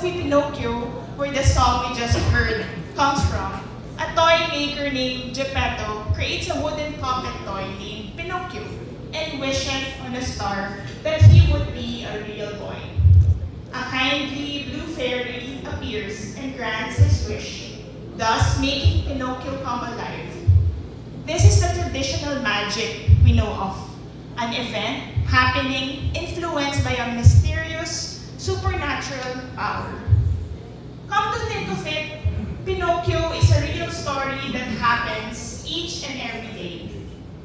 movie Pinocchio, where the song we just heard comes from, a toy maker named Geppetto creates a wooden puppet toy named Pinocchio and wishes on a star that he would be a real boy. A kindly blue fairy appears and grants his wish, thus making Pinocchio come alive. This is the traditional magic we know of, an event happening influenced by a mysterious supernatural power. Come to think of it, Pinocchio is a real story that happens each and every day.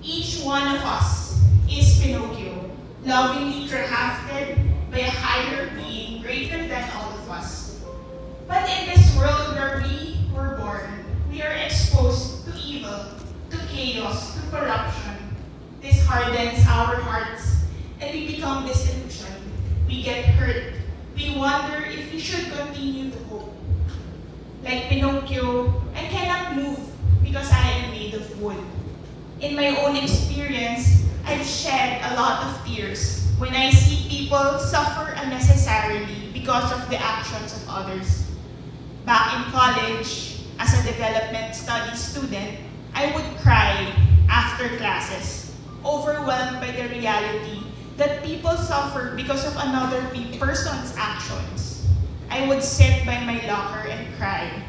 Each one of us is Pinocchio, lovingly crafted by a higher being greater than all of us. But in this world where we were born, we are exposed to evil, to chaos, to corruption. This hardens our hearts, and we become disillusioned. We get hurt. We wonder if we should continue to hope. Like Pinocchio, I cannot move because I am made of wood. In my own experience, I've shed a lot of tears when I see people suffer unnecessarily because of the actions of others. Back in college, as a development studies student, I would cry after classes, overwhelmed by the reality that people suffer because of another person's actions. I would sit by my locker and cry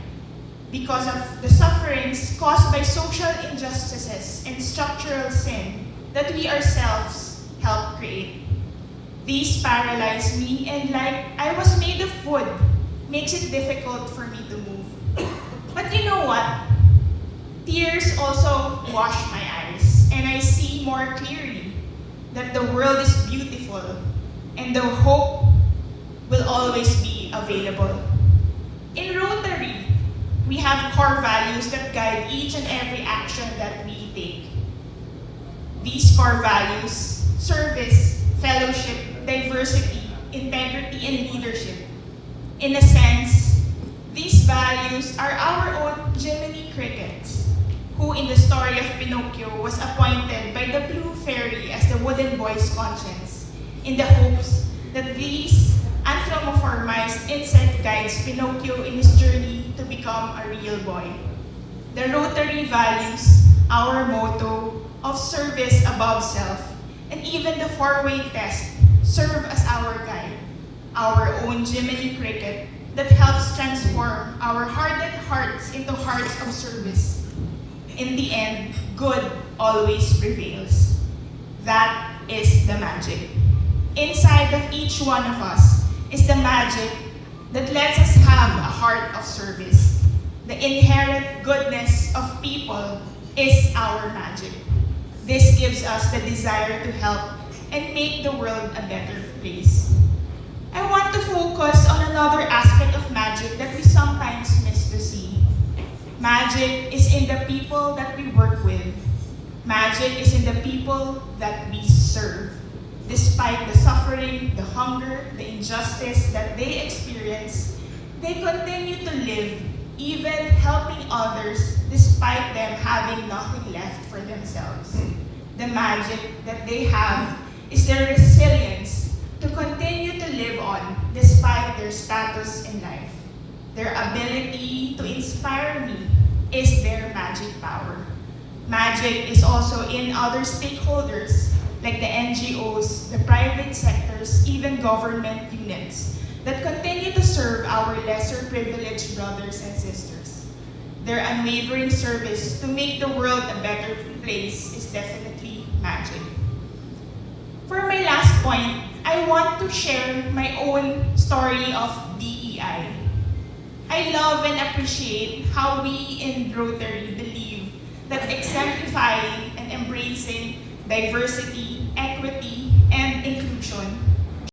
because of the sufferings caused by social injustices and structural sin that we ourselves help create. These paralyze me, and like I was made of wood, makes it difficult for me to move. But you know what? Tears also wash my eyes, and I see more clearly that the world is beautiful and the hope will always be available. In Rotary, we have core values that guide each and every action that we take. These core values, service, fellowship, diversity, integrity, and leadership. In a sense, these values are our own Jaymee crickets, who in the story of Pinocchio was appointed by the blue fairy as the wooden boy's conscience, in the hopes that these anthropomorphized insect guides Pinocchio in his journey to become a real boy. The Rotary values our motto of service above self, and even the four-way test serve as our guide, our own Jaymee cricket that helps transform our hardened hearts into hearts of service. In the end, good always prevails. That is the magic. Inside of each one of us is the magic that lets us have a heart of service. The inherent goodness of people is our magic. This gives us the desire to help and make the world a better place. I want to focus on another aspect of magic that we sometimes miss to see. Magic is in the people that we work with. Magic is in the people that we serve. Despite the suffering, the hunger, the injustice that they experience, they continue to live, even helping others despite them having nothing left for themselves. The magic that they have is their resilience to continue to live on despite their status in life. Their ability to inspire me is their magic power. Magic is also in other stakeholders like the NGOs, the private sectors, even government units that continue to serve our lesser privileged brothers and sisters. Their unwavering service to make the world a better place is definitely magic. For my last point, I want to share my own story of DEI. I love and appreciate how we in Rotary believe that exemplifying and embracing diversity, equity, and inclusion